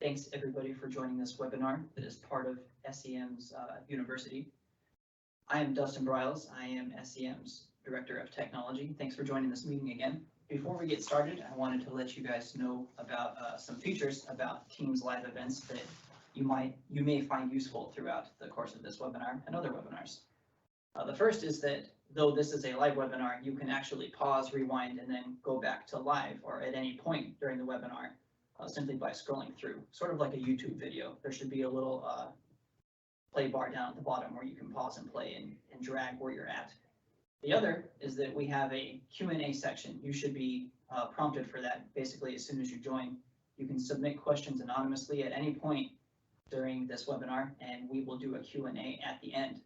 Thanks everybody for joining this webinar that is part of SEM's University. I am Dustin Briles. I am SEM's Director of Technology. Thanks for joining this meeting again. Before we get started, I wanted to let you guys know about some features about Teams live events that you may find useful throughout the course of this webinar and other webinars. The first is that though this is a live webinar, you can actually pause, rewind, and then go back to live or at any point during the webinar simply by scrolling through, sort of like a YouTube video. There should be a little play bar down at the bottom where you can pause and play and drag where you're at. The other is that we have a Q&A section. You should be prompted for that basically as soon as you join. You can submit questions anonymously at any point during this webinar, and we will do a Q&A at the end.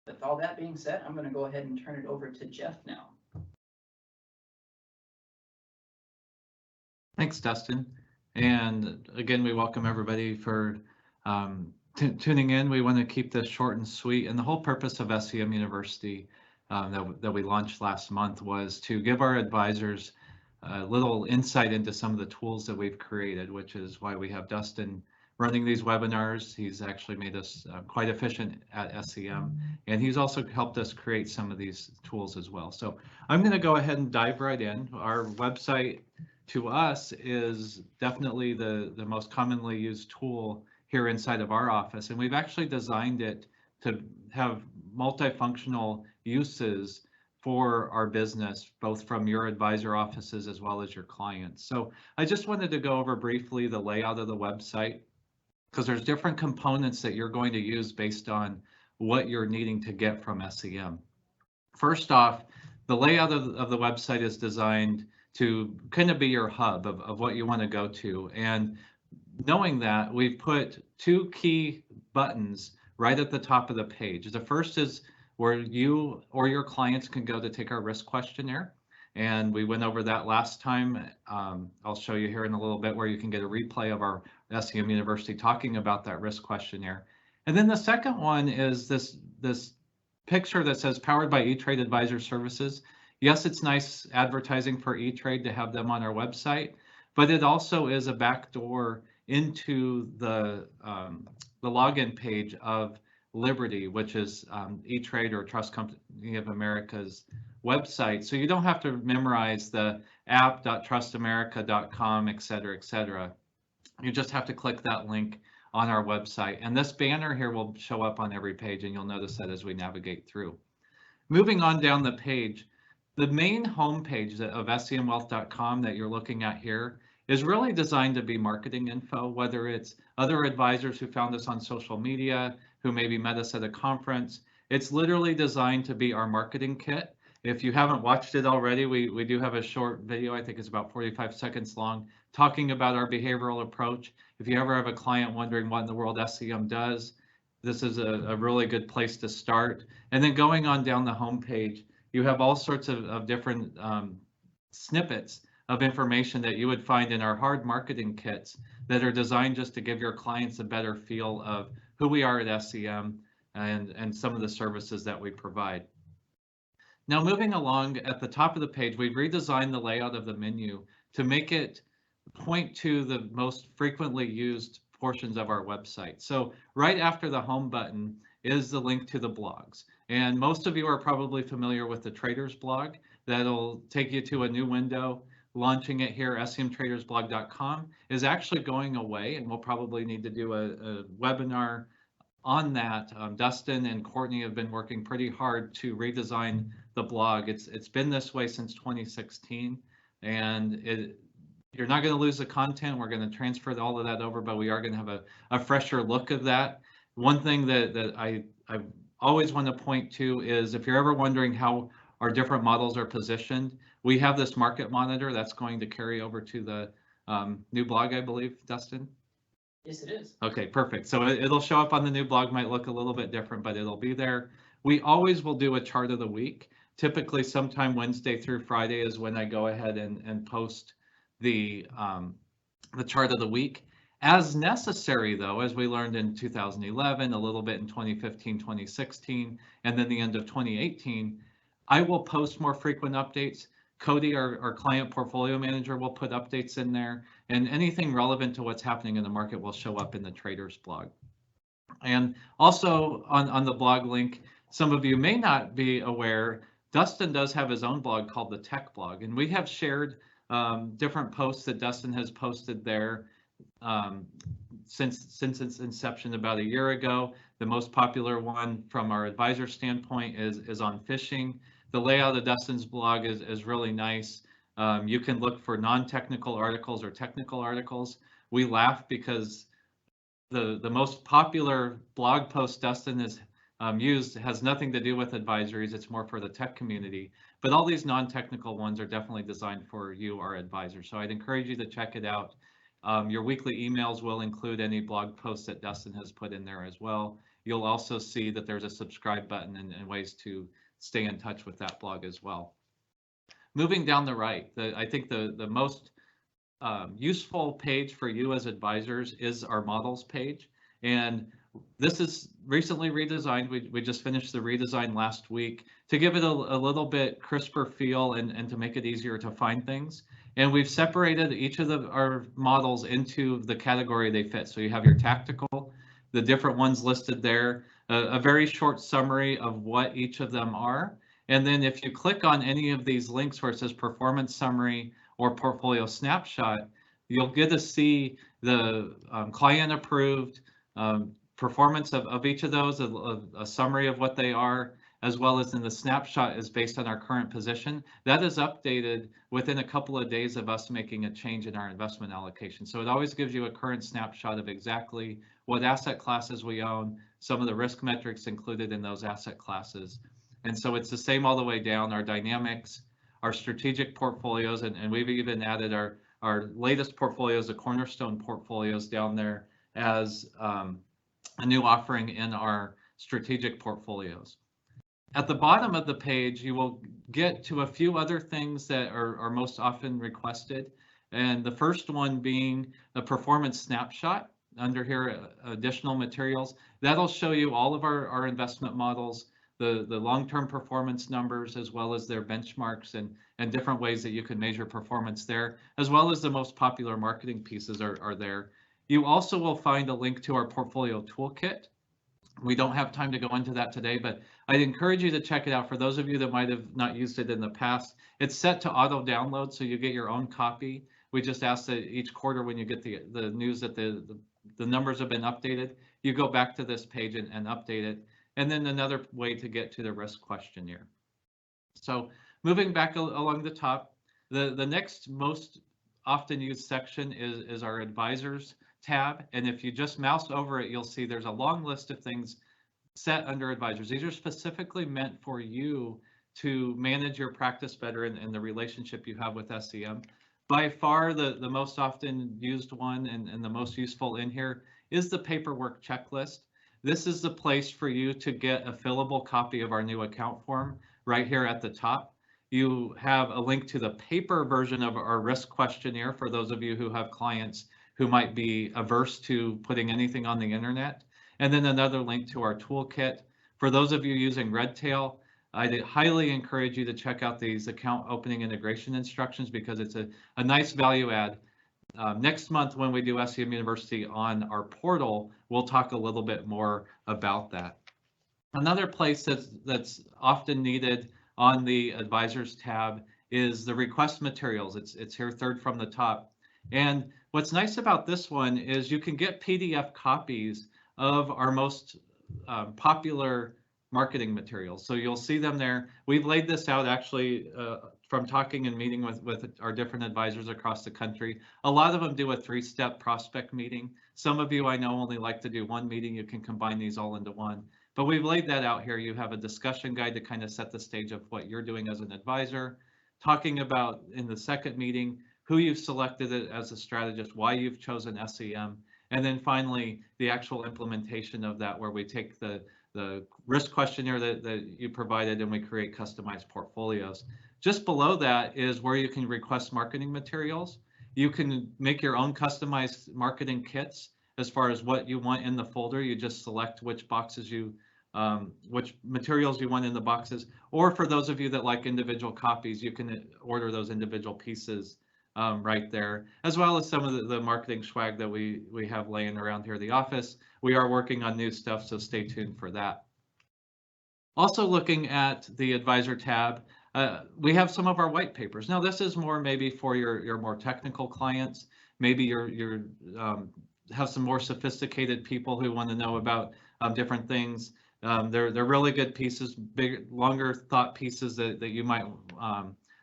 With all that being said, I'm going to go ahead and turn it over to Jeff now. Thanks, Dustin. And again, we welcome everybody for tuning in. We want to keep this short and sweet. And the whole purpose of SEM University that we launched last month was to give our advisors a little insight into some of the tools that we've created, which is why we have Dustin running these webinars. He's actually made us quite efficient at SEM, and he's also helped us create some of these tools as well. So I'm going to go ahead and dive right in. Our website to us is definitely the most commonly used tool here inside of our office, and we've actually designed it to have multifunctional uses for our business, both from your advisor offices as well as your clients. So I just wanted to go over briefly the layout of the website, because there's different components that you're going to use based on what you're needing to get from SEM. First off, the layout of the website is designed to kind of be your hub of what you want to go to. And knowing that, we've put two key buttons right at the top of the page. The first is where you or your clients can go to take our risk questionnaire. And we went over that last time. I'll show you here in a little bit where you can get a replay of our SEM University talking about that risk questionnaire. And then the second one is this picture that says powered by E-Trade Advisor Services. Yes, it's nice advertising for E-Trade to have them on our website, but it also is a backdoor into the login page of Liberty, which is E-Trade or Trust Company of America's website. So you don't have to memorize the app.trustamerica.com, et cetera, et cetera. You just have to click that link on our website. And this banner here will show up on every page, and you'll notice that as we navigate through. Moving on down the page, the main homepage of semwealth.com that you're looking at here is really designed to be marketing info, whether it's other advisors who found us on social media, who maybe met us at a conference. It's literally designed to be our marketing kit. If you haven't watched it already, we do have a short video, I think it's about 45 seconds long, talking about our behavioral approach. If you ever have a client wondering what in the world SEM does, this is a really good place to start. And then going on down the homepage, you have all sorts of different snippets of information that you would find in our hard marketing kits that are designed just to give your clients a better feel of who we are at SEM and some of the services that we provide. Now, moving along, at the top of the page, we've redesigned the layout of the menu to make it point to the most frequently used portions of our website. So right after the home button is the link to the blogs. And most of you are probably familiar with the Traders blog. That'll take you to a new window. Launching it here, semtradersblog.com is actually going away, and we'll probably need to do a webinar on that. Dustin and Courtney have been working pretty hard to redesign the blog. It's been this way since 2016, and you're not going to lose the content. We're going to transfer all of that over, but we are going to have a fresher look of that. One thing that I always want to point to is if you're ever wondering how our different models are positioned, we have this market monitor that's going to carry over to the new blog, I believe, Dustin? Yes, it is. Okay, perfect. So it'll show up on the new blog, might look a little bit different, but it'll be there. We always will do a chart of the week. Typically sometime Wednesday through Friday is when I go ahead and post the chart of the week. As necessary, though, as we learned in 2011, a little bit in 2015, 2016, and then the end of 2018, I will post more frequent updates Cody, our client portfolio manager, will put updates in there, and anything relevant to what's happening in the market will show up in the traders blog. And also on the blog link, some of you may not be aware, Dustin does have his own blog called the Tech Blog, and we have shared different posts that Dustin has posted there since its inception about a year ago. The most popular one from our advisor standpoint is on phishing. The layout of Dustin's blog is really nice. You can look for non-technical articles or technical articles. We laugh because the most popular blog post Dustin has used has nothing to do with advisories. It's more for the tech community. But all these non-technical ones are definitely designed for you, our advisor. So I'd encourage you to check it out. Your weekly emails will include any blog posts that Dustin has put in there as well. You'll also see that there's a subscribe button and ways to stay in touch with that blog as well. Moving down the right, I think the most useful page for you as advisors is our models page. And this is recently redesigned. We just finished the redesign last week to give it a little bit crisper feel and to make it easier to find things. And we've separated each of our models into the category they fit. So you have your tactical, the different ones listed there, a very short summary of what each of them are. And then if you click on any of these links where it says performance summary or portfolio snapshot, you'll get to see the client approved performance of each of those, a summary of what they are, as well as in the snapshot is based on our current position. That is updated within a couple of days of us making a change in our investment allocation. So it always gives you a current snapshot of exactly what asset classes we own, some of the risk metrics included in those asset classes. And so it's the same all the way down, our dynamics, our strategic portfolios, and we've even added our latest portfolios, the cornerstone portfolios down there as a new offering in our strategic portfolios. At the bottom of the page, you will get to a few other things that are most often requested. And the first one being a performance snapshot under here, additional materials. That'll show you all of our investment models, the long-term performance numbers, as well as their benchmarks and different ways that you can measure performance there, as well as the most popular marketing pieces are there. You also will find a link to our portfolio toolkit. We don't have time to go into that today, but I'd encourage you to check it out. For those of you that might have not used it in the past, it's set to auto download, so you get your own copy. We just ask that each quarter when you get the news that the numbers have been updated, you go back to this page and update it. And then another way to get to the risk questionnaire. So moving back along the top, the next most often used section is our advisors tab. And if you just mouse over it, you'll see there's a long list of things set under advisors. These are specifically meant for you to manage your practice better and the relationship you have with SEM. By far, the most often used one and the most useful in here is the paperwork checklist. This is the place for you to get a fillable copy of our new account form right here at the top. You have a link to the paper version of our risk questionnaire for those of you who have clients who might be averse to putting anything on the internet. And then another link to our toolkit. For those of you using Redtail, I'd highly encourage you to check out these account opening integration instructions because it's a nice value add. Next month when we do SEM University on our portal, we'll talk a little bit more about that. Another place that's often needed on the advisors tab is the request materials. It's here third from the top. And what's nice about this one is you can get PDF copies of our most popular marketing materials. So you'll see them there. We've laid this out actually from talking and meeting with our different advisors across the country. A lot of them do a 3-step prospect meeting. Some of you I know only like to do one meeting. You can combine these all into one. But we've laid that out here. You have a discussion guide to kind of set the stage of what you're doing as an advisor, talking about in the second meeting, who you've selected as a strategist, why you've chosen SEM, and then finally the actual implementation of that where we take the risk questionnaire that you provided and we create customized portfolios. Just below that is where you can request marketing materials. You can make your own customized marketing kits as far as what you want in the folder. You just select which boxes you which materials you want in the boxes, or for those of you that like individual copies, you can order those individual pieces right there, as well as some of the marketing swag that we have laying around here at the office. We are working on new stuff, so stay tuned for that. Also looking at the advisor tab, we have some of our white papers. Now this is more maybe for your more technical clients. Maybe you're have some more sophisticated people who want to know about different things. They're really good pieces, big, longer thought pieces that you might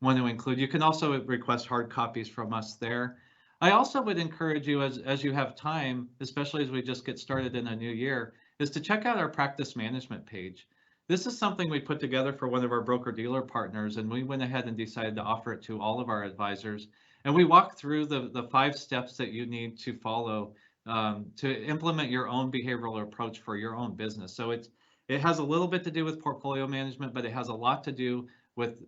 want to include. You can also request hard copies from us there. I also would encourage you, as you have time, especially as we just get started in a new year, is to check out our practice management page. This is something we put together for one of our broker-dealer partners, and we went ahead and decided to offer it to all of our advisors. And we walk through the 5 steps that you need to follow to implement your own behavioral approach for your own business. So it has a little bit to do with portfolio management, but it has a lot to do with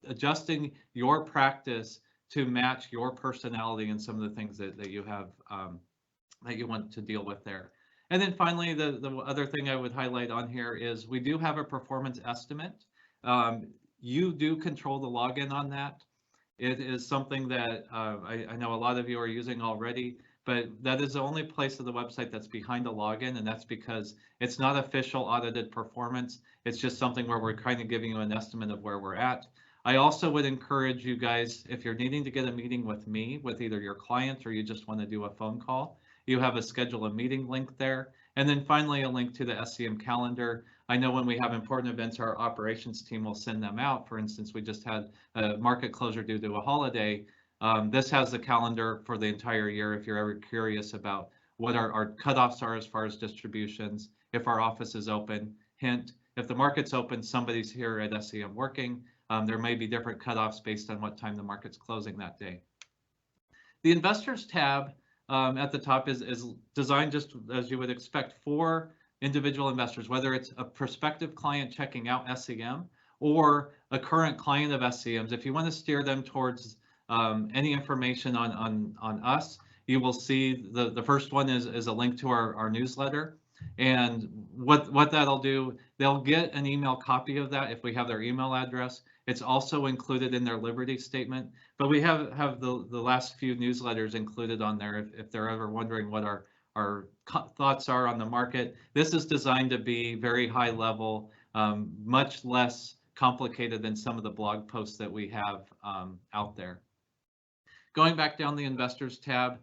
adjusting your practice to match your personality and some of the things that you have that you want to deal with there. And then finally, the other thing I would highlight on here is we do have a performance estimate. You do control the login on that. It is something that I know a lot of you are using already, but that is the only place of the website that's behind a login, and that's because it's not official audited performance. It's just something where we're kind of giving you an estimate of where we're at. I also would encourage you guys, if you're needing to get a meeting with me, with either your client or you just want to do a phone call, you have a schedule a meeting link there. And then finally, a link to the SEM calendar. I know when we have important events, our operations team will send them out. For instance, we just had a market closure due to a holiday. This has the calendar for the entire year if you're ever curious about what our cutoffs are as far as distributions, if our office is open. Hint, if the market's open, somebody's here at SEM working. There may be different cutoffs based on what time the market's closing that day. The investors tab at the top is designed just as you would expect for individual investors, whether it's a prospective client checking out SEM or a current client of SEM's. If you want to steer them towards any information on us, you will see the first one is a link to our newsletter. And what that'll do, they'll get an email copy of that if we have their email address. It's also included in their Liberty statement, but we have the last few newsletters included on there if they're ever wondering what our thoughts are on the market. This is designed to be very high level, much less complicated than some of the blog posts that we have out there. Going back down the investors tab,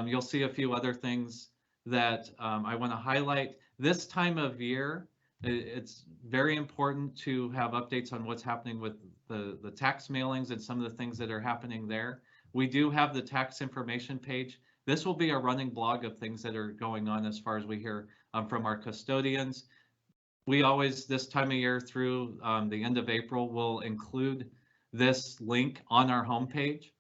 you'll see a few other things that I want to highlight. This time of year, it's very important to have updates on what's happening with the tax mailings and some of the things that are happening there. We do have the tax information page. This will be a running blog of things that are going on as far as we hear from our custodians. We always, this time of year through the end of April, will include this link on our homepage,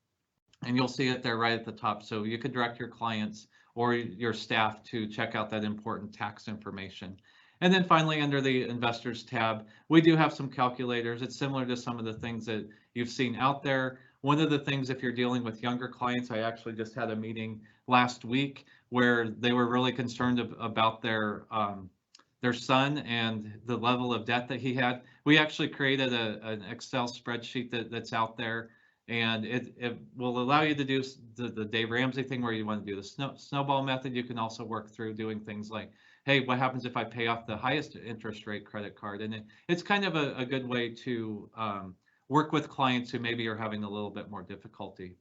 and you'll see it there right at the top. So you could direct your clients or your staff to check out that important tax information. And then finally, under the investors tab, we do have some calculators. It's similar to some of the things that you've seen out there. One of the things, if you're dealing with younger clients, I actually just had a meeting last week where they were really concerned about their son and the level of debt that he had. We actually created an Excel spreadsheet that's out there, and it will allow you to do the Dave Ramsey thing where you want to do the snowball method. You can also work through doing things like, hey, what happens if I pay off the highest interest rate credit card? And it's kind of a good way to work with clients who maybe are having a little bit more difficulty.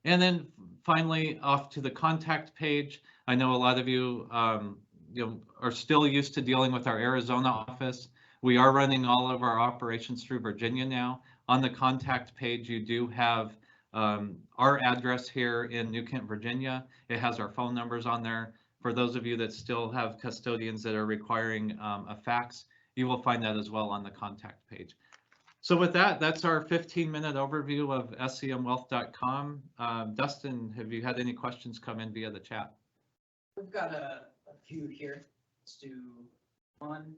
And then finally, off to the contact page. I know a lot of you, are still used to dealing with our Arizona office. We are running all of our operations through Virginia now. On the contact page, you do have our address here in New Kent, Virginia. It has our phone numbers on there. For those of you that still have custodians that are requiring a fax, you will find that as well on the contact page. So with that, that's our 15-minute overview of semwealth.com. Dustin, have you had any questions come in via the chat? We've got a few here. Let's do one.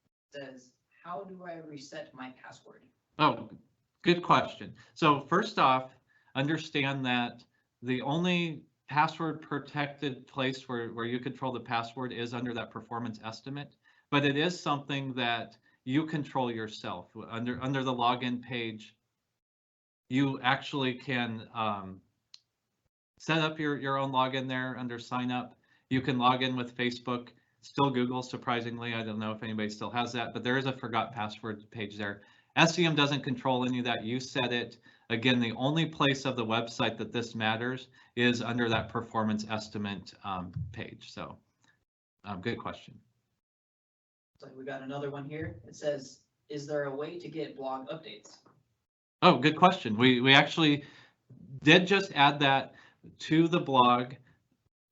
It says, how do I reset my password? Oh, good question. So first off, understand that the only password protected place where you control the password is under that performance estimate. but it is something that you control yourself. Under the login page, you actually can set up your own login there under sign up. You can log in with Facebook, still Google, surprisingly. I don't know if anybody still has that, but there is a forgot password page there. SEM doesn't control any of that. You set it. Again, the only place of the website that this matters is under that performance estimate page. So good question. So we got another one here. It says, is there a way to get blog updates? Oh, good question. We actually did just add that to the blog.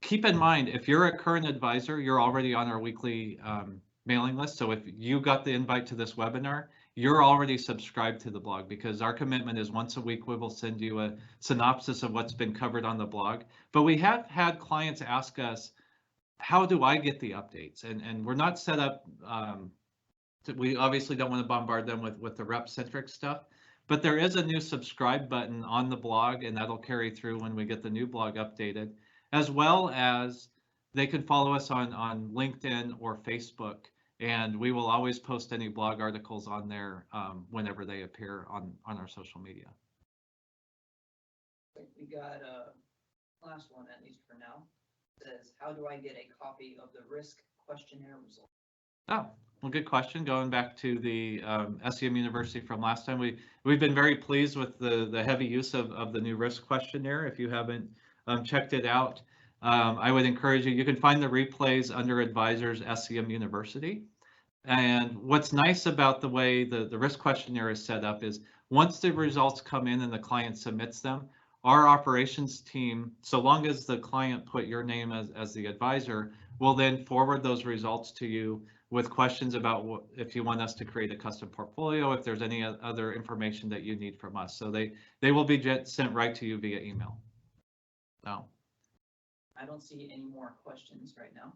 Keep in mind, if you're a current advisor, you're already on our weekly mailing list. So if you got the invite to this webinar, you're already subscribed to the blog, because our commitment is once a week we will send you a synopsis of what's been covered on the blog. But we have had clients ask us, how do I get the updates? And we're not set up, we obviously don't want to bombard them with the rep-centric stuff, but there is a new subscribe button on the blog, and that'll carry through when we get the new blog updated, as well as they can follow us on LinkedIn or Facebook, and we will always post any blog articles on there whenever they appear on our social media. We got a last one, at least for now. It says, how do I get a copy of the risk questionnaire result? Oh, well, good question. Going back to the SEM University from last time, we've been very pleased with the heavy use of the new risk questionnaire. If you haven't checked it out, I would encourage you. You can find the replays under Advisors SEM University. And what's nice about the way the risk questionnaire is set up is once the results come in and the client submits them, our operations team, so long as the client put your name as the advisor, will then forward those results to you with questions about if you want us to create a custom portfolio, if there's any other information that you need from us. So they will be sent right to you via email. So. I don't see any more questions right now.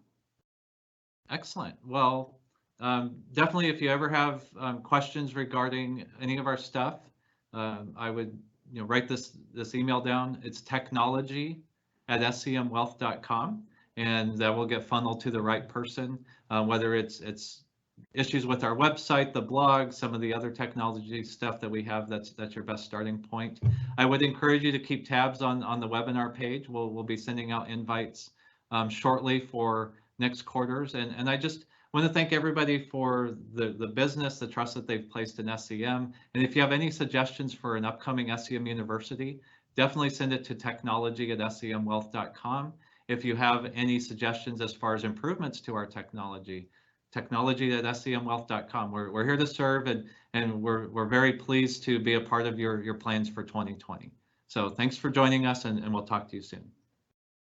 Excellent. Well, definitely, if you ever have questions regarding any of our stuff, I would write this email down. It's technology@semwealth.com, and that will get funneled to the right person, whether it's issues with our website, the blog, some of the other technology stuff that we have. That's your best starting point. I would encourage you to keep tabs on the webinar page. We'll be sending out invites shortly for next quarters, and I just want to thank everybody for the business, the trust that they've placed in SEM. And if you have any suggestions for an upcoming SEM University, definitely send it to technology@semwealth.com. If you have any suggestions as far as improvements to our technology@semwealth.com. We're here to serve, and we're very pleased to be a part of your plans for 2020. So thanks for joining us, and we'll talk to you soon.